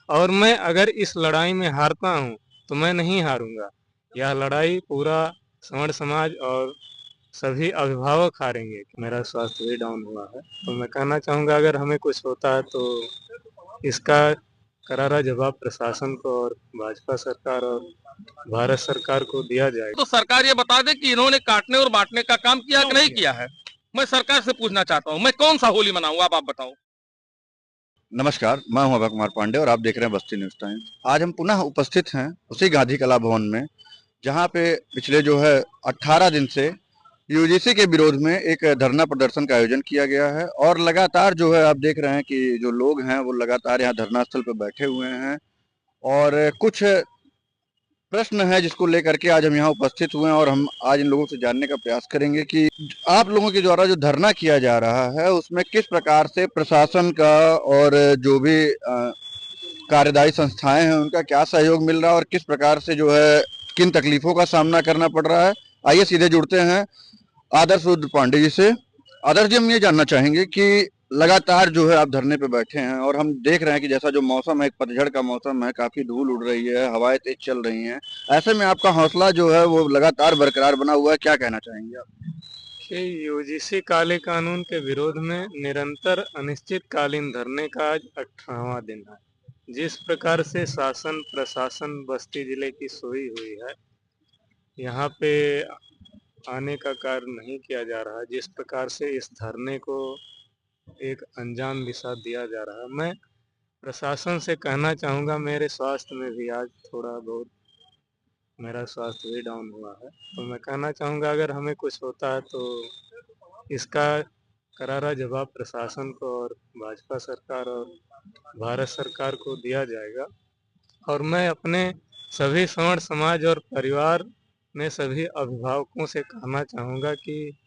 और मैं अगर इस लड़ाई में हारता हूँ तो मैं नहीं हारूंगा। यह लड़ाई पूरा सवर्ण समाज और सभी अभिभावक हारेंगे। मेरा स्वास्थ्य भी डाउन हुआ है, तो मैं कहना चाहूँगा अगर हमें कुछ होता है तो इसका करारा जवाब प्रशासन को और भाजपा सरकार और भारत सरकार को दिया जाएगा। तो सरकार ये बता दे कि इन्होंने काटने और बांटने का काम किया कि नहीं किया है। मैं सरकार से पूछना चाहता हूँ, मैं कौन सा होली मनाऊं, आप बताओ। नमस्कार, मैं हूं अभय कुमार पांडे और आप देख रहे हैं बस्ती न्यूज टाइम्स। आज हम पुनः उपस्थित हैं उसी गांधी कला भवन में, जहां पे पिछले जो है 18 दिन से यूजीसी के विरोध में एक धरना प्रदर्शन का आयोजन किया गया है। और लगातार जो है आप देख रहे हैं कि जो लोग हैं वो लगातार यहाँ धरना स्थल पर बैठे हुए हैं। और कुछ प्रश्न है जिसको लेकर के आज हम यहाँ उपस्थित हुए हैं और हम आज इन लोगों से जानने का प्रयास करेंगे कि आप लोगों के द्वारा जो धरना किया जा रहा है उसमें किस प्रकार से प्रशासन का और जो भी कार्यदायी संस्थाएं हैं उनका क्या सहयोग मिल रहा है और किस प्रकार से जो है किन तकलीफों का सामना करना पड़ रहा है। आइए सीधे जुड़ते हैं आदर्श रुद्र पांडे जी से। आदर्श जी, हम ये जानना चाहेंगे कि लगातार जो है आप धरने पे बैठे हैं और हम देख रहे हैं कि जैसा जो मौसम है, एक पतझड़ का मौसम है, काफी धूल उड़ रही है, हवाएं तेज चल रही हैं। ऐसे में आपका हौसला जो है वो लगातार बरकरार बना हुआ है, क्या कहना चाहेंगे आप? कि यूजीसी काले कानून के विरोध में निरंतर अनिश्चितकालीन धरने का आज 18वां दिन है। जिस प्रकार से शासन प्रशासन बस्ती जिले की सोई हुई है, यहाँ पे आने का कार्य नहीं किया जा रहा है। जिस प्रकार से इस धरने को एक अंजाम दिशा दिया जा रहा है, मैं प्रशासन से कहना चाहूँगा, मेरे स्वास्थ्य में भी आज थोड़ा बहुत मेरा स्वास्थ्य भी डाउन हुआ है, तो मैं कहना चाहूँगा अगर हमें कुछ होता है तो इसका करारा जवाब प्रशासन को और भाजपा सरकार और भारत सरकार को दिया जाएगा। और मैं अपने सभी सवर्ण समाज और परिवार में सभी अभिभावकों से कहना चाहूँगा कि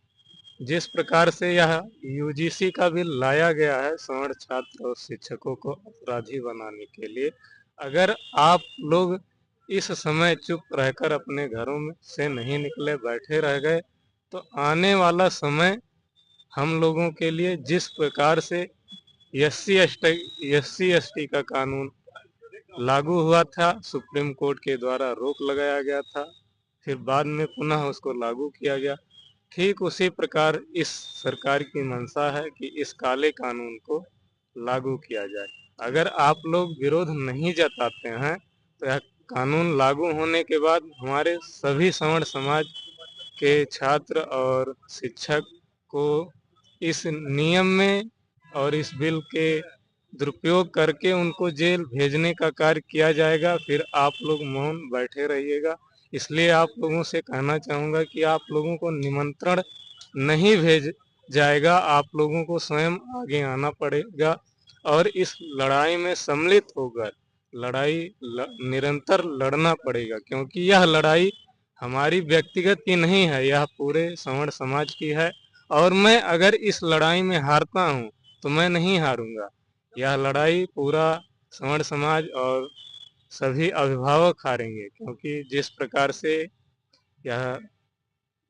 जिस प्रकार से यह यूजीसी का बिल लाया गया है सवर्ण छात्र और शिक्षकों को अपराधी बनाने के लिए, अगर आप लोग इस समय चुप रहकर अपने घरों में से नहीं निकले, बैठे रह गए, तो आने वाला समय हम लोगों के लिए जिस प्रकार से एससी एसटी का कानून लागू हुआ था, सुप्रीम कोर्ट के द्वारा रोक लगाया गया था, फिर बाद में पुनः उसको लागू किया गया, ठीक उसी प्रकार इस सरकार की मंशा है कि इस काले कानून को लागू किया जाए। अगर आप लोग विरोध नहीं जताते हैं तो यह कानून लागू होने के बाद हमारे सभी सवर्ण समाज के छात्र और शिक्षक को इस नियम में और इस बिल के दुरुपयोग करके उनको जेल भेजने का कार्य किया जाएगा। फिर आप लोग मौन बैठे रहिएगा। इसलिए आप लोगों से कहना चाहूँगा कि आप लोगों को निमंत्रण नहीं भेज जाएगा, आप लोगों को स्वयं आगे आना पड़ेगा और इस लड़ाई में सम्मिलित होकर निरंतर लड़ना पड़ेगा, क्योंकि यह लड़ाई हमारी व्यक्तिगत की नहीं है, यह पूरे सवर्ण समाज की है। और मैं अगर इस लड़ाई में हारता हूँ तो मैं नहीं हारूंगा। यह लड़ाई पूरा सवर्ण समाज और सभी अभिभावक हारेंगे, क्योंकि जिस प्रकार से यह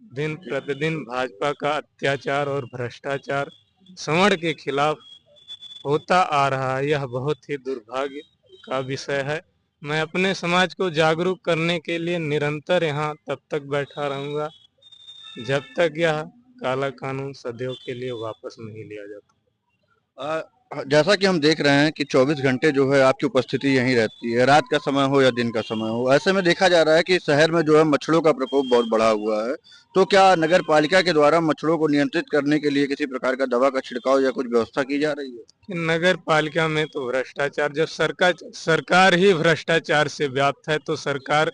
दिन प्रतिदिन भाजपा का अत्याचार और भ्रष्टाचार सवर्ण के खिलाफ होता आ रहा है, यह बहुत ही दुर्भाग्य का विषय है। मैं अपने समाज को जागरूक करने के लिए निरंतर यहाँ तब तक बैठा रहूँगा जब तक यह काला कानून सदैव के लिए वापस नहीं लिया जाता। जैसा कि हम देख रहे हैं कि 24 घंटे जो है आपकी उपस्थिति यहीं रहती है, रात का समय हो या दिन का समय हो। ऐसे में देखा जा रहा है कि शहर में जो है मच्छरों का प्रकोप बहुत बढ़ा हुआ है। तो क्या नगर पालिका के द्वारा मच्छरों को नियंत्रित करने के लिए किसी प्रकार का दवा का छिड़काव या कुछ व्यवस्था की जा रही है? कि नगर पालिका में तो भ्रष्टाचार, जब सरकार ही भ्रष्टाचार से व्याप्त है तो सरकार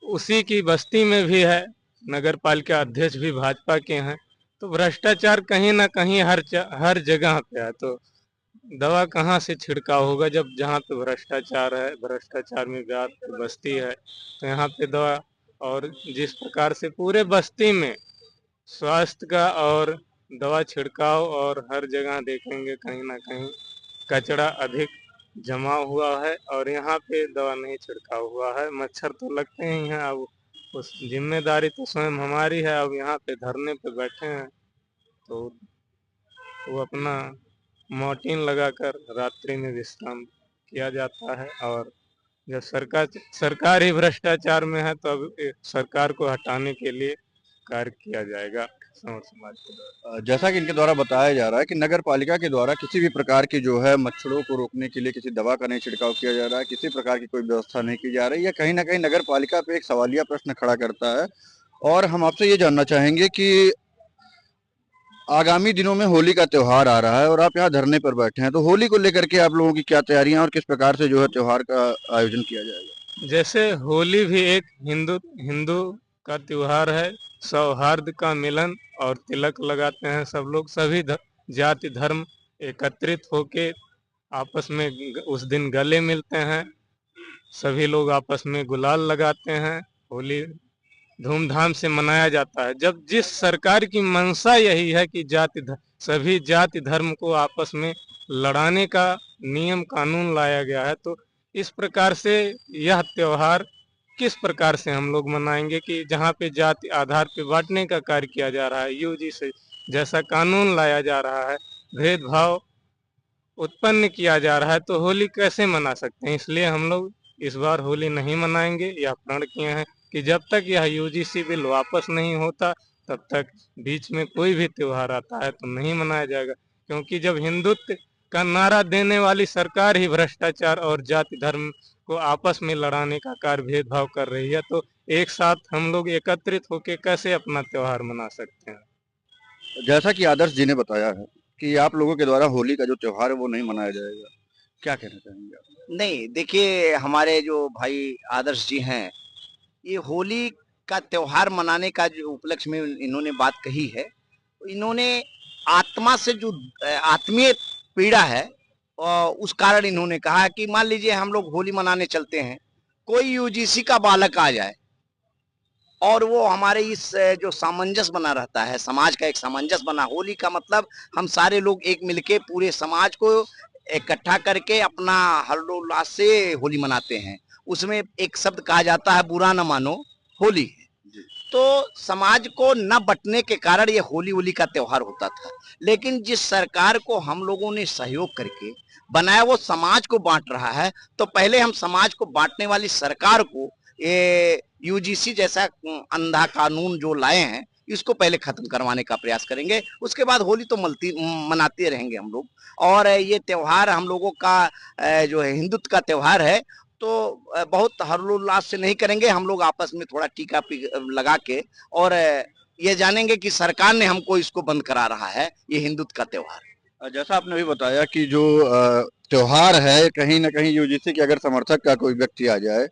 उसी की बस्ती में भी है, नगर पालिका अध्यक्ष भी भाजपा के हैं, तो भ्रष्टाचार कहीं ना कहीं हर जगह पे है। तो दवा कहाँ से छिड़काव होगा जब जहाँ पे भ्रष्टाचार है, भ्रष्टाचार में व्याप्त बस्ती है, तो यहाँ पे दवा। और जिस प्रकार से पूरे बस्ती में स्वास्थ्य का और दवा छिड़काव, और हर जगह देखेंगे कहीं ना कहीं कचरा अधिक जमा हुआ है और यहाँ पे दवा नहीं छिड़काव हुआ है। मच्छर तो लगते ही हैं, अब उस जिम्मेदारी तो स्वयं हमारी है। अब यहाँ पे धरने पे बैठे हैं तो वो अपना मॉर्टिन लगाकर रात्रि में विश्राम किया जाता है। और जब सरकार ही भ्रष्टाचार में है तो अब सरकार को हटाने के लिए कार्य किया जाएगा समर समाज के द्वारा। जैसा कि इनके द्वारा बताया जा रहा है कि नगर पालिका के द्वारा किसी भी प्रकार की जो है मच्छरों को रोकने के लिए किसी दवा का नहीं छिड़काव किया जा रहा है, किसी प्रकार की कोई व्यवस्था नहीं की जा रही है, कहीं ना कहीं नगर पालिका पे एक सवालिया प्रश्न खड़ा करता है। और हम आपसे ये जानना चाहेंगे कि आगामी दिनों में होली का त्योहार आ रहा है और आप यहाँ धरने पर बैठे हैं, तो होली को लेकर के आप लोगों की क्या तैयारियां और किस प्रकार से जो है त्योहार का आयोजन किया जाएगा? जैसे होली भी एक हिंदू हिंदू का त्योहार है, सौहार्द का मिलन, और तिलक लगाते हैं सब लोग, सभी जाति धर्म एकत्रित होके आपस में उस दिन गले मिलते हैं, सभी लोग आपस में गुलाल लगाते हैं। होली धूमधाम से मनाया जाता है। जब जिस सरकार की मंशा यही है कि सभी जाति धर्म को आपस में लड़ाने का नियम कानून लाया गया है, तो इस प्रकार से यह त्योहार किस प्रकार से हम लोग मनाएंगे कि जहाँ पे जाति आधार पे बांटने का कार्य किया जा रहा है, यूजी से जैसा कानून लाया जा रहा है, भेदभाव उत्पन्न किया जा रहा है, तो होली कैसे मना सकते हैं। इसलिए हम लोग इस बार होली नहीं मनाएंगे। यह प्रण किए हैं कि जब तक यह यूजीसी बिल वापस नहीं होता तब तक बीच में कोई भी त्योहार आता है तो नहीं मनाया जाएगा, क्योंकि जब हिंदुत्व का नारा देने वाली सरकार ही भ्रष्टाचार और जाति धर्म को आपस में लड़ाने का कार्य भेदभाव कर रही है, तो एक साथ हम लोग एकत्रित होकर कैसे अपना त्योहार मना सकते हैं। जैसा कि आदर्श जी ने बताया है कि आप लोगों के द्वारा होली का जो त्योहार है वो नहीं मनाया जाएगा, क्या कहना चाहेंगे आप? नहीं, देखिए हमारे जो भाई आदर्श जी हैं, ये होली का त्योहार मनाने का जो उपलक्ष्य में इन्होंने बात कही है, इन्होंने आत्मा से जो आत्मीय पीड़ा है और उस कारण इन्होंने कहा कि मान लीजिए हम लोग होली मनाने चलते हैं, कोई यूजीसी का बालक आ जाए और वो हमारे इस जो सामंजस्य बना रहता है, समाज का एक सामंजस्य बना, होली का मतलब हम सारे लोग एक मिलके पूरे समाज को इकट्ठा करके अपना हर्षोल्लास से होली मनाते हैं। उसमें एक शब्द कहा जाता है, बुरा न मानो होली है। तो समाज को न बंटने के कारण ये होली का त्योहार होता था, लेकिन जिस सरकार को हम लोगों ने सहयोग करके बनाया वो समाज को बांट रहा है, तो पहले हम समाज को बांटने वाली सरकार को ये यूजीसी जैसा अंधा कानून जो लाए हैं इसको पहले खत्म करवाने का प्रयास करेंगे। उसके बाद होली तो मनाते रहेंगे हम लोग। और ये त्योहार हम लोगों का जो है हिंदुत्व का त्योहार है, तो बहुत हर्षोल्लास से नहीं करेंगे हम लोग, आपस में थोड़ा टीका लगा के, और ये जानेंगे कि सरकार ने हमको इसको बंद करा रहा है, ये हिंदुत्व का त्योहार। जैसा आपने भी बताया कि जो त्योहार है, कहीं ना कहीं यूजीसी के अगर समर्थक का कोई व्यक्ति आ जाए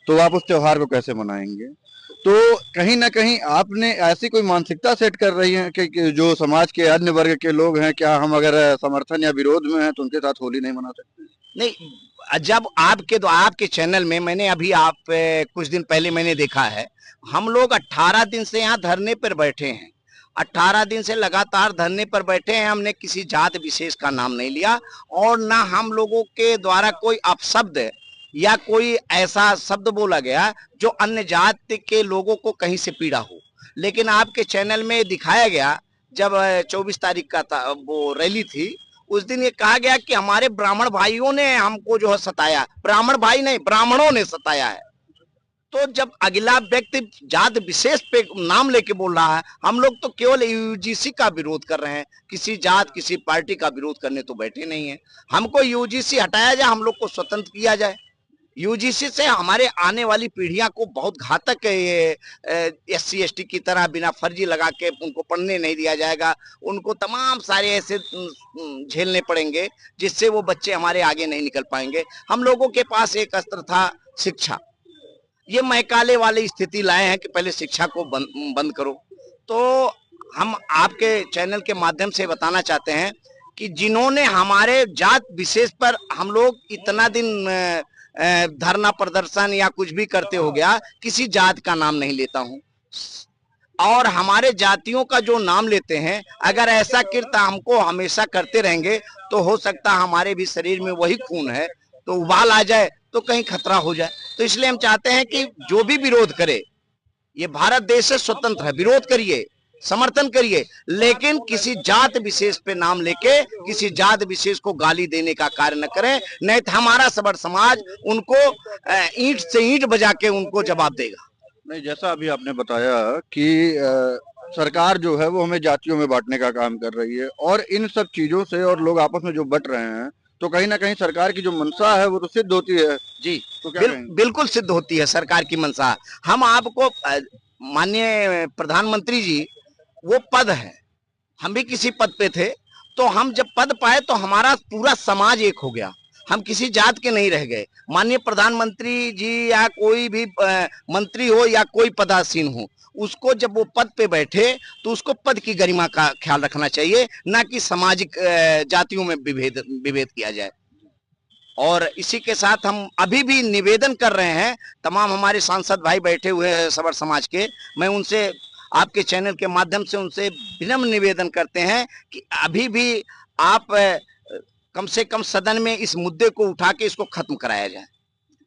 तो आप उस त्योहार को कैसे मनाएंगे? तो कहीं ना कहीं आपने ऐसी कोई मानसिकता सेट कर रही है कि जो समाज के अन्य वर्ग के लोग हैं, क्या हम अगर समर्थन या विरोध में हैं तो उनके साथ होली नहीं मना सकते? नहीं, जब आपके चैनल में मैंने अभी कुछ दिन पहले मैंने देखा है, हम लोग 18 दिन से यहाँ धरने पर बैठे हैं, 18 दिन से लगातार धरने पर बैठे हैं। हमने किसी जात विशेष का नाम नहीं लिया और ना हम लोगों के द्वारा कोई अपशब्द या कोई ऐसा शब्द बोला गया जो अन्य जाति के लोगों को कहीं से पीड़ा हो। लेकिन आपके चैनल में दिखाया गया, जब 24 तारीख का था वो रैली थी, उस दिन ये कहा गया कि हमारे ब्राह्मण भाइयों ने हमको जो है सताया। ब्राह्मण भाई नहीं, ब्राह्मणों ने सताया है। तो जब अगला व्यक्ति जात विशेष पे नाम लेके बोल रहा है, हम लोग तो केवल यूजीसी का विरोध कर रहे हैं, किसी जात किसी पार्टी का विरोध करने तो बैठे नहीं है। हमको यूजीसी हटाया जाए, हम लोग को स्वतंत्र किया जाए। यूजीसी से हमारे आने वाली पीढ़ियां को बहुत घातक ये SC ST की तरह बिना फर्जी लगा के उनको पढ़ने नहीं दिया जाएगा। उनको तमाम सारे ऐसे झेलने पड़ेंगे जिससे वो बच्चे हमारे आगे नहीं निकल पाएंगे। हम लोगों के पास एक अस्त्र था, शिक्षा। ये मैकाले वाली स्थिति लाए हैं कि पहले शिक्षा को बंद करो। तो हम आपके चैनल के माध्यम से बताना चाहते हैं कि जिन्होंने हमारे जात विशेष पर हम लोग इतना दिन धरना प्रदर्शन या कुछ भी करते हो गया, किसी जात का नाम नहीं लेता हूं और हमारे जातियों का जो नाम लेते हैं, अगर ऐसा कृत्य हमको हमेशा करते रहेंगे तो हो सकता है हमारे भी शरीर में वही खून है तो उबाल आ जाए तो कहीं खतरा हो जाए। तो इसलिए हम चाहते हैं कि जो भी विरोध करे, ये भारत देश से स्वतंत्र है, विरोध करिए, समर्थन करिए, लेकिन किसी जात विशेष पे नाम लेके किसी जात विशेष को गाली देने का कार्य न करें, नहीं तो हमारा सबर समाज उनको ईंट से ईंट बजा के उनको जवाब देगा। नहीं, जैसा अभी आपने बताया कि सरकार जो है वो हमें जातियों में बांटने का काम कर रही है, और इन सब चीजों से और लोग आपस में जो बट रहे हैं, तो कहीं ना कहीं सरकार की जो मंशा है वो तो सिद्ध होती है। जी, तो क्या कहेंगे? बिल्कुल सिद्ध होती है सरकार की मंशा। हम आपको माननीय प्रधानमंत्री जी, वो पद है, हम भी किसी पद पे थे, तो हम जब पद पाए तो हमारा पूरा समाज एक हो गया, हम किसी जात के नहीं रह गए। माननीय प्रधानमंत्री जी या कोई भी मंत्री हो या कोई पदासीन हो, उसको जब वो पद पे बैठे तो उसको पद की गरिमा का ख्याल रखना चाहिए, ना कि सामाजिक जातियों में विभेद किया जाए। और इसी के साथ हम अभी भी निवेदन कर रहे हैं, तमाम हमारे सांसद भाई बैठे हुए हैं सबर समाज के, मैं उनसे आपके चैनल के माध्यम से उनसे विनम्र निवेदन करते हैं कि अभी भी आप कम से कम सदन में इस मुद्दे को उठा के इसको खत्म कराया जाए।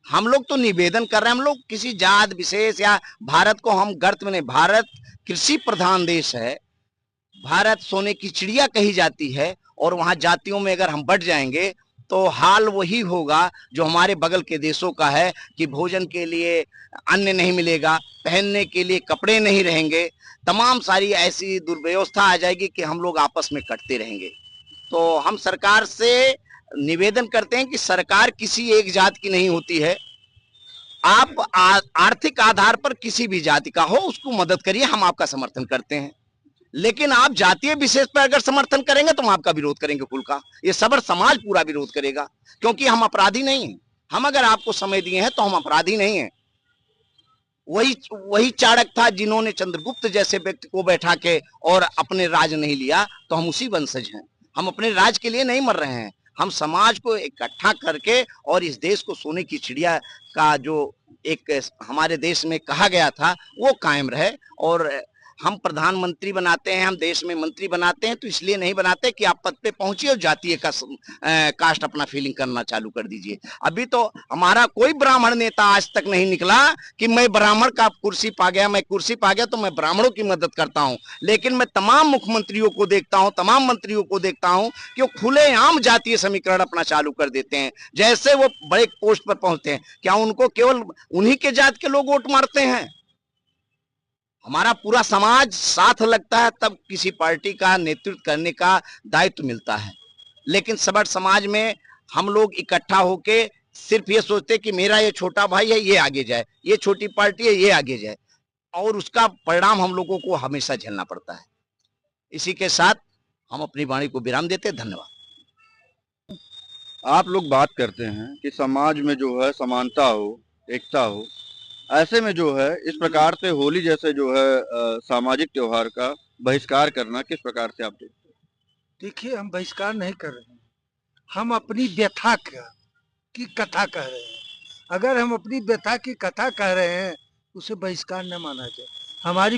हम लोग तो निवेदन कर रहे हैं, हम लोग किसी जात विशेष या भारत को हम गर्त में नहीं, भारत कृषि प्रधान देश है, भारत सोने की चिड़िया कही जाती है, और वहां जातियों में अगर हम बढ़ जाएंगे तो हाल वही होगा जो हमारे बगल के देशों का है कि भोजन के लिए अन्न नहीं मिलेगा, पहनने के लिए कपड़े नहीं रहेंगे, तमाम सारी ऐसी दुर्व्यवस्था आ जाएगी कि हम लोग आपस में कटते रहेंगे। तो हम सरकार से निवेदन करते हैं कि सरकार किसी एक जात की नहीं होती है, आप आर्थिक आधार पर किसी भी जाति का हो उसको मदद करिए, हम आपका समर्थन करते हैं। लेकिन आप जातीय विशेष पर अगर समर्थन करेंगे तो हम आपका विरोध करेंगे खुल का, ये सबर समाज पूरा विरोध करेगा, क्योंकि हम अपराधी नहीं हैं। हम अगर आपको समय दिए हैं तो हम अपराधी नहीं हैं। वही चाणक्य था जिन्होंने चंद्रगुप्त जैसे व्यक्ति को बैठा के और अपने राज नहीं लिया, तो हम उसी वंशज हैं। हम अपने राज के लिए नहीं मर रहे हैं, हम समाज को इकट्ठा करके और इस देश को सोने की चिड़िया का जो एक हमारे देश में कहा गया था वो कायम रहे। और हम प्रधानमंत्री बनाते हैं, हम देश में मंत्री बनाते हैं, तो इसलिए नहीं बनाते कि आप पद पे पहुंचिए और जातीय का कास्ट अपना फीलिंग करना चालू कर दीजिए। अभी तो हमारा कोई ब्राह्मण नेता आज तक नहीं निकला कि मैं ब्राह्मण का कुर्सी पा गया, मैं कुर्सी पा गया तो मैं ब्राह्मणों की मदद करता हूं। लेकिन मैं तमाम मुख्यमंत्रियों को देखता हूं, तमाम मंत्रियों को देखता हूं कि वो खुलेआम जातीय समीकरण अपना चालू कर देते हैं। जैसे वो बड़े पोस्ट पर पहुंचते हैं, क्या उनको केवल उन्हीं के जात के लोग वोट मारते हैं? हमारा पूरा समाज साथ लगता है तब किसी पार्टी का नेतृत्व करने का दायित्व मिलता है। लेकिन सबर समाज में हम लोग इकट्ठा होके सिर्फ ये सोचते कि मेरा ये छोटा भाई है ये आगे जाए, ये छोटी पार्टी है ये आगे जाए, और उसका परिणाम हम लोगों को हमेशा झेलना पड़ता है। इसी के साथ हम अपनी वाणी को विराम देते हैं। धन्यवाद। आप लोग बात करते हैं कि समाज में जो है समानता हो, एकता हो, ऐसे में जो है इस प्रकार से होली जैसे जो है सामाजिक त्योहार का बहिष्कार करना किस प्रकार से आप देखते हैं? देखिए, हम बहिष्कार नहीं कर रहे हैं, हम अपनी व्यथा की कथा कह रहे हैं। अगर हम अपनी व्यथा की कथा कह रहे हैं उसे बहिष्कार न माना जाए। हमारी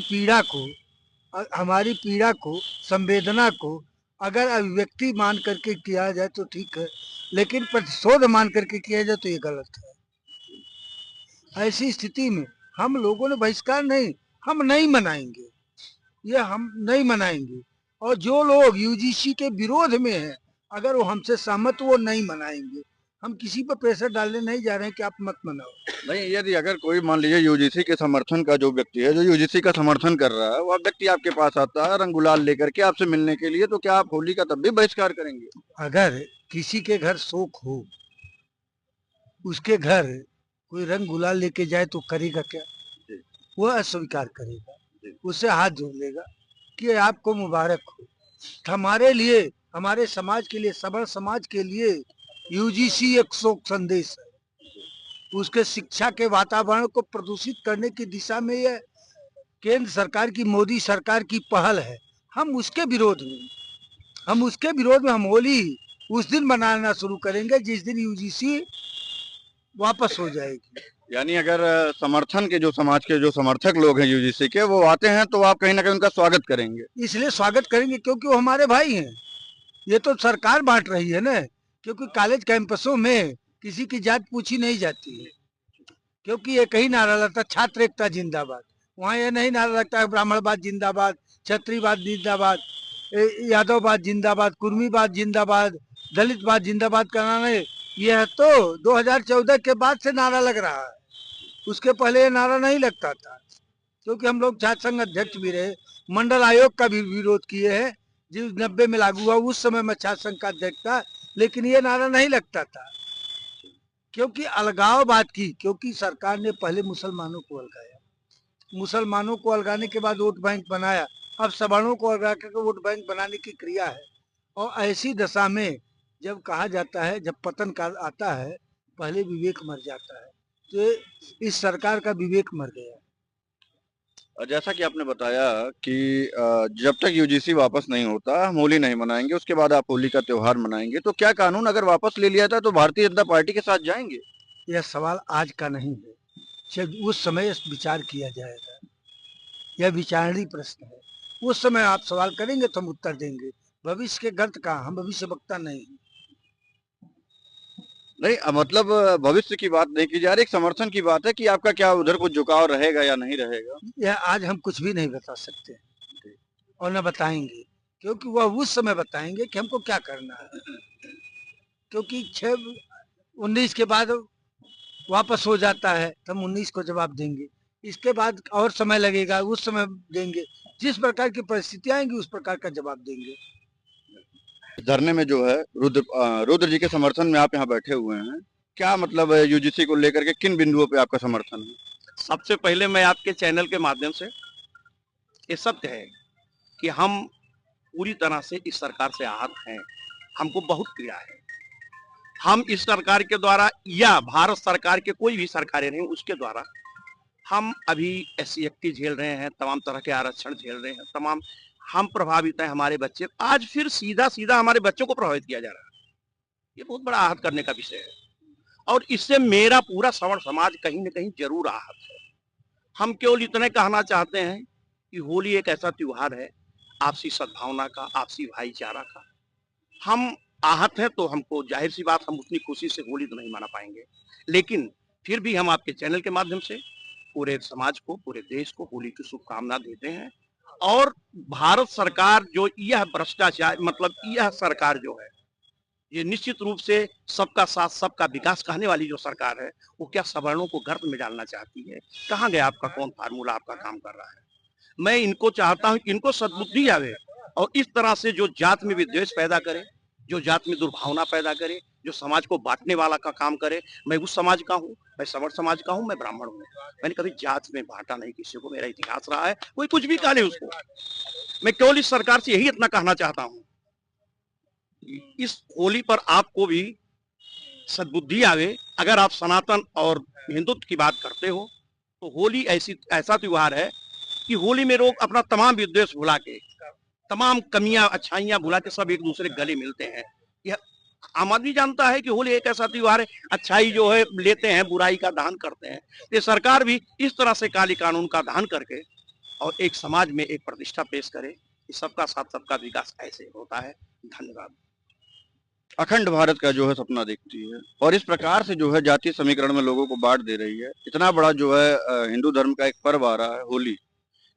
पीड़ा को संवेदना को अगर अभिव्यक्ति मान करके किया जाए तो ठीक है, लेकिन प्रतिशोध मान करके किया जाए तो ये गलत है। ऐसी स्थिति में हम लोगों ने बहिष्कार हम नहीं मनाएंगे, ये हम नहीं मनाएंगे। और जो लोग यूजीसी के विरोध में हैं, अगर वो हमसे सहमत, वो नहीं मनाएंगे। हम किसी पर प्रेशर डालने नहीं जा रहे हैं कि आप मत मनाओ। नहीं, यदि अगर कोई मान लीजिए यूजीसी के समर्थन का जो व्यक्ति है, जो यूजीसी का समर्थन कर रहा है, वह व्यक्ति आपके पास आता है रंग गुलाल लेकर के आपसे मिलने के लिए, तो क्या आप होली का तब भी बहिष्कार करेंगे? अगर किसी के घर शोक हो, उसके घर कोई रंग गुलाल लेके जाए तो करेगा क्या? वो अस्वीकार करेगा, उससे हाथ जोड़ लेगा कि आपको मुबारक हो। हमारे लिए, हमारे समाज के लिए, सबर समाज के लिए यूजीसी एक शोक संदेश है। उसके शिक्षा के वातावरण को प्रदूषित करने की दिशा में यह केंद्र सरकार की, मोदी सरकार की पहल है। हम उसके विरोध में हम होली उस दिन मनाना शुरू करेंगे जिस दिन यूजीसी वापस हो जाएगी। यानी अगर समर्थन के जो समाज के जो समर्थक लोग हैं यूजीसी के, वो आते हैं तो आप कहीं ना कहीं उनका स्वागत करेंगे? इसलिए स्वागत करेंगे क्योंकि वो हमारे भाई हैं। ये तो सरकार बांट रही है ना, क्योंकि कॉलेज कैंपसों में किसी की जात पूछी नहीं जाती है, क्योंकि ये कहीं नारा लगता छात्र एकता जिंदाबाद, वहाँ ये नहीं नारा लगता है ब्राह्मणवाद जिंदाबाद, छत्रीवाद जिंदाबाद, यादववाद जिंदाबाद, कुर्मीवाद जिंदाबाद, दलितवाद जिंदाबाद का नारा है। यह तो 2014 के बाद से नारा लग रहा है, उसके पहले ये नारा नहीं लगता था। क्योंकि हम लोग छात्र संघ अध्यक्ष भी रहे, मंडल आयोग का भी विरोध किए हैं, जो 90 में लागू हुआ, उस समय मैं छात्र संघ का अध्यक्ष था, लेकिन ये नारा नहीं लगता था। क्योंकि अलगाववाद की, क्योंकि सरकार ने पहले मुसलमानों को अलगाया, मुसलमानों को अलगाने के बाद वोट बैंक बनाया, अब सवर्णों को अलगा के वोट बैंक बनाने की क्रिया है। और ऐसी दशा में जब कहा जाता है, जब पतन काल आता है, पहले विवेक मर जाता है, तो इस सरकार का विवेक मर गया। और जैसा कि आपने बताया कि जब तक यूजीसी वापस नहीं होता हम होली नहीं मनाएंगे, उसके बाद आप होली का त्योहार मनाएंगे, तो क्या कानून अगर वापस ले लिया था तो भारतीय जनता पार्टी के साथ जाएंगे? यह सवाल आज का नहीं है, जब उस समय विचार किया जाएगा। यह विचारणीय प्रश्न है, उस समय आप सवाल करेंगे तो हम उत्तर देंगे। भविष्य के गर्त कहाँ, हम भविष्य वक्ता नहीं। नहीं, मतलब भविष्य की बात नहीं की जा रही, एक समर्थन की बात है कि आपका क्या उधर कुछ झुकाव रहेगा या नहीं रहेगा। यह आज हम कुछ भी नहीं बता सकते और न बताएंगे, क्योंकि वह उस समय बताएंगे कि हमको क्या करना है। क्योंकि 6/19 के बाद वापस हो जाता है तो हम 19 को जवाब देंगे, इसके बाद और समय लगेगा, उस समय देंगे। जिस प्रकार की परिस्थितियां आएंगी उस प्रकार का जवाब देंगे। धरने में जो है रुद्र जी के समर्थन में आप यहाँ बैठे हुए हैं, क्या मतलब यूजीसी को लेकर के किन बिंदुओं पे आपका समर्थन है? सबसे पहले मैं आपके चैनल के माध्यम से ये सत्य है कि हम पूरी तरह से इस सरकार से आहत हैं। हमको बहुत पीड़ा है। हम इस सरकार के द्वारा या भारत सरकार के कोई भी सरकारें नहीं, उसके द्वारा हम अभी SC एक्टी झेल रहे हैं, तमाम तरह के आरक्षण झेल रहे हैं, तमाम हम प्रभावित हैं। हमारे बच्चे आज फिर सीधा सीधा हमारे बच्चों को प्रभावित किया जा रहा है। ये बहुत बड़ा आहत करने का विषय है और इससे मेरा पूरा सवर्ण समाज कहीं न कहीं जरूर आहत है। हम केवल इतने कहना चाहते हैं कि होली एक ऐसा त्योहार है आपसी सद्भावना का, आपसी भाईचारा का। हम आहत हैं तो हमको जाहिर सी बात, हम उतनी खुशी से होली तो नहीं मना पाएंगे, लेकिन फिर भी हम आपके चैनल के माध्यम से पूरे समाज को, पूरे देश को होली की शुभकामना देते हैं। और भारत सरकार जो यह भ्रष्टाचार, मतलब यह सरकार जो है, ये निश्चित रूप से सबका साथ सबका विकास कहने वाली जो सरकार है, वो क्या सवर्णों को गर्त में डालना चाहती है? कहाँ गया आपका कौन फार्मूला आपका काम कर रहा है? मैं इनको चाहता हूं कि इनको सद्बुद्धि आवे और इस तरह से जो जात में विद्वेष पैदा करे, जो जात में दुर्भावना पैदा करे, जो समाज को बांटने वाला का काम करे। मैं उस समाज का हूँ, मैं सवर्ण समाज का हूँ, मैं ब्राह्मण हूँ। मैंने कभी जात में बांटा नहीं किसी को, मेरा इतिहास रहा है। कोई कुछ भी कह ले उसको। मैं केवल इस सरकार से यही इतना कहना चाहता हूँ, इस होली पर आपको भी सद्बुद्धि आवे। अगर आप सनातन और हिंदुत्व की बात करते हो तो होली ऐसा त्योहार है कि होली में लोग अपना तमाम विद्वेष भुला के, तमाम कमियां अच्छाइयां भुला के सब एक दूसरे गले मिलते हैं। यह आम आदमी जानता है कि होली एक ऐसा त्योहार है, अच्छाई जो है लेते हैं, बुराई का दहन करते हैं। ये सरकार भी इस तरह से काली कानून का दहन करके और एक समाज में एक प्रतिष्ठा पेश करे कि सबका साथ सबका विकास ऐसे होता है। धन्यवाद। अखंड भारत का जो है सपना देखती है और इस प्रकार से जो है जातीय समीकरण में लोगों को बांट दे रही है। इतना बड़ा जो है हिंदू धर्म का एक पर्व आ रहा है होली,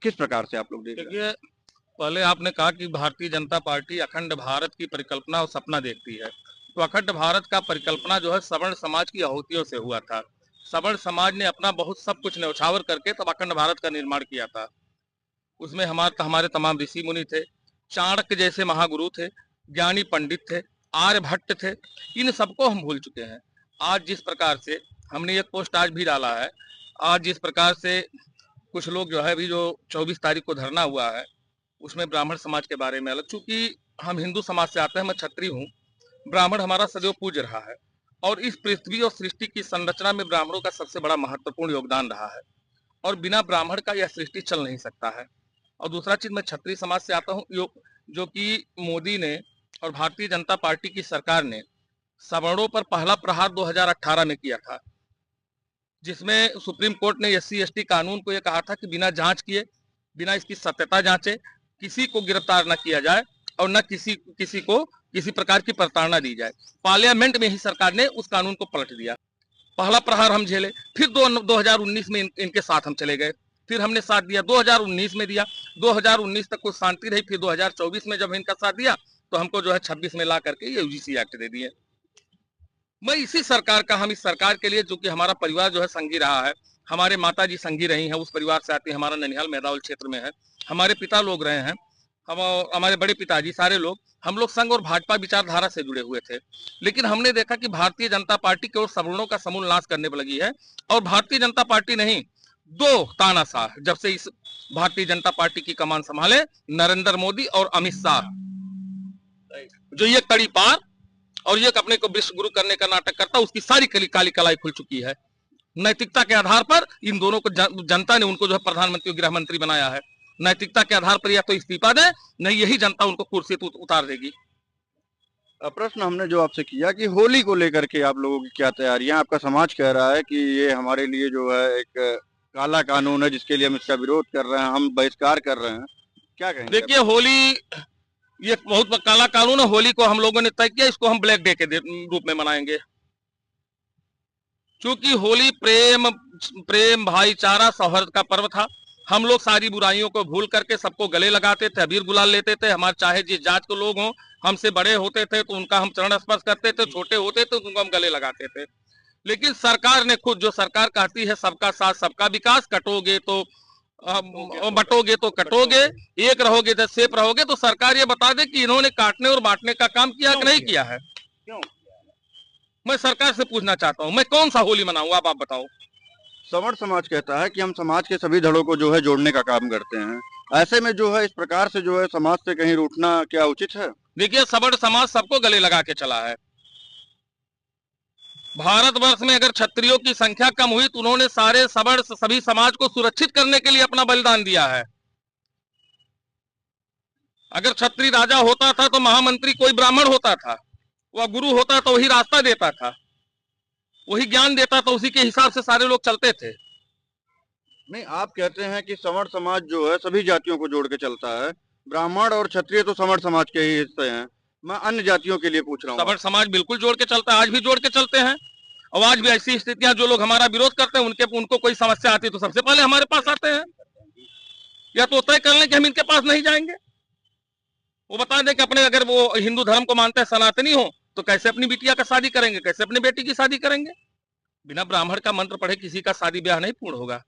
किस प्रकार से आप लोग देख रहे हैं? पहले आपने कहा कि भारतीय जनता पार्टी अखंड भारत की परिकल्पना और सपना देखती है, तो अखंड भारत का परिकल्पना जो है सवर्ण समाज की आहुतियों से हुआ था। सवर्ण समाज ने अपना बहुत सब कुछ न्यौछावर करके तब अखंड भारत का निर्माण किया था। उसमें हमारे तमाम ऋषि मुनि थे, चाणक्य जैसे महागुरु थे, ज्ञानी पंडित थे, आर्यभट्ट थे। इन सबको हम भूल चुके हैं। आज जिस प्रकार से हमने एक पोस्ट आज भी डाला है, आज जिस प्रकार से कुछ लोग जो है अभी जो 24 तारीख को धरना हुआ है उसमें ब्राह्मण समाज के बारे में अलग, चूंकि हम हिंदू समाज से आते हैं, मैं क्षत्रिय हूँ, ब्राह्मण हमारा सदैव पूज्य रहा है और इस पृथ्वी और सृष्टि की संरचना में ब्राह्मणों का सबसे बड़ा महत्वपूर्ण योगदान रहा है और बिना ब्राह्मण का यह सृष्टि चल नहीं सकता है। और दूसरा चीज, मैं क्षत्रिय समाज से आता हूँ, जो कि मोदी ने और भारतीय जनता पार्टी की सरकार ने सवर्णों पर पहला प्रहार 2018 में किया था, जिसमें सुप्रीम कोर्ट ने SC ST कानून को यह कहा था कि बिना जांच किए, बिना इसकी सत्यता जांचे किसी को गिरफ्तार न किया जाए और न किसी को किसी प्रकार की प्रताड़ना दी जाए। पार्लियामेंट में ही सरकार ने उस कानून को पलट दिया। पहला प्रहार हम झेले, फिर 2019 में इनके साथ हम चले गए, फिर हमने साथ दिया, 2019 में दिया, 2019 तक कुछ शांति रही, फिर 2024 में जब इनका साथ दिया तो हमको जो है 26 में ला करके ये यूजीसी एक्ट दे दिए। मैं इसी सरकार का, हम इस सरकार के लिए, जो कि हमारा परिवार जो है संघी रहा है, हमारे माता जी संघी रही हैं, उस परिवार से आती है, हमारा ननिहाल मेदावल क्षेत्र में है, हमारे पिता लोग रहे हैं, हमारे बड़े पिताजी, सारे लोग, हम लोग संघ और भाजपा विचारधारा से जुड़े हुए थे। लेकिन हमने देखा कि भारतीय जनता पार्टी केवल सवर्णों का समूल नाश करने पर लगी है, और भारतीय जनता पार्टी नहीं, दो तानाशाह जब से इस भारतीय जनता पार्टी की कमान संभाले, नरेंद्र मोदी और अमित शाह, जो ये कड़ी पार और ये अपने को विश्व गुरु करने का नाटक करता, उसकी सारी काली कलाई खुल चुकी है। नैतिकता के आधार पर इन दोनों को जनता ने उनको जो है प्रधानमंत्री और गृह मंत्री बनाया है। नैतिकता के आधार पर या तो इस्तीफा दे, नहीं यही जनता उनको कुर्सी से उतार देगी। प्रश्न हमने जो आपसे किया कि होली को लेकर के आप लोगों की क्या तैयारियां, आपका समाज कह रहा है कि ये हमारे लिए जो है एक काला कानून है जिसके लिए हम इसका विरोध कर रहे हैं, हम बहिष्कार कर रहे हैं, क्या कहेंगे? देखिए, होली ये बहुत काला कानून है। होली को हम लोगों ने तय किया, इसको हम ब्लैक डे के रूप में मनाएंगे, क्योंकि होली प्रेम भाईचारा सौहार्द का पर्व था। हम लोग सारी बुराइयों को भूल करके सबको गले लगाते थे, अबीर गुलाल लेते थे। हमारे चाहे जिस जात के लोग हों, हमसे बड़े होते थे तो उनका हम चरण स्पर्श करते थे, छोटे होते थे तो उनको हम गले लगाते थे। लेकिन सरकार ने खुद, जो सरकार कहती है सबका साथ सबका विकास, कटोगे तो बटोगे तो कटोगे, एक रहोगे तो सेफ रहोगे, तो सरकार ये बता दे कि इन्होंने काटने और बांटने का काम किया कि नहीं किया है। क्यों? मैं सरकार से पूछना चाहता हूँ, मैं कौन सा होली मनाऊं, आप बताओ। सवर्ण समाज कहता है कि हम समाज के सभी धड़ों को जो है जोड़ने का काम करते हैं, ऐसे में जो है इस प्रकार से जो है समाज से कहीं रूठना क्या उचित है? देखिए, सवर्ण समाज सबको गले लगा के चला है। भारतवर्ष में अगर क्षत्रियों की संख्या कम हुई तो उन्होंने सारे सवर्ण सभी समाज को सुरक्षित करने के लिए अपना बलिदान दिया है। अगर क्षत्रिय राजा होता था तो महामंत्री कोई ब्राह्मण होता था, वह गुरु होता तो वही रास्ता देता था, वही ज्ञान देता था, उसी के हिसाब से सारे लोग चलते थे। नहीं, आप कहते हैं कि सवर्ण समाज जो है सभी जातियों को जोड़ के चलता है, ब्राह्मण और क्षत्रिय तो सवर्ण समाज के ही हिस्से हैं, मैं अन्य जातियों के लिए पूछ रहा हूँ। सवर्ण समाज बिल्कुल जोड़ के चलता है, आज भी जोड़ के चलते हैं। और आज भी ऐसी स्थितियां, जो लोग हमारा विरोध करते हैं उनको कोई समस्या आती है तो सबसे पहले हमारे पास आते हैं, या तो तय कर लें कि हम इनके पास नहीं जाएंगे। वो बता दें कि अपने, अगर वो हिंदू धर्म को मानते हैं, सनातनी हो, तो कैसे अपनी बिटिया का शादी करेंगे, कैसे अपनी बेटी की शादी करेंगे? बिना ब्राह्मण का मंत्र पढ़े किसी का शादी ब्याह नहीं पूर्ण होगा।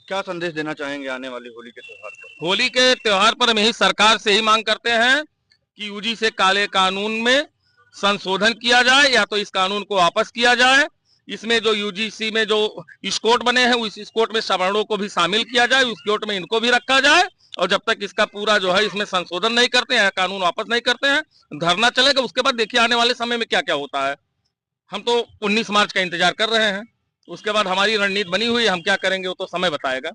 क्या संदेश देना चाहेंगे आने वाली होली के त्योहार पर? होली के त्योहार पर हम यही सरकार से ही मांग करते हैं कि यूजी से काले कानून में संशोधन किया जाए, या तो इस कानून को वापस किया जाए। इसमें जो यूजीसी में जो स्कोट बने हैं, उस स्कोट में सवर्णों को भी शामिल किया जाए, उस स्कोट में इनको भी रखा जाए। और जब तक इसका पूरा जो है इसमें संशोधन नहीं करते हैं, कानून वापस नहीं करते हैं, धरना चलेगा। उसके बाद देखिए आने वाले समय में क्या क्या होता है। हम तो 19 मार्च का इंतजार कर रहे हैं, उसके बाद हमारी रणनीति बनी हुई है, हम क्या करेंगे वो तो समय बताएगा।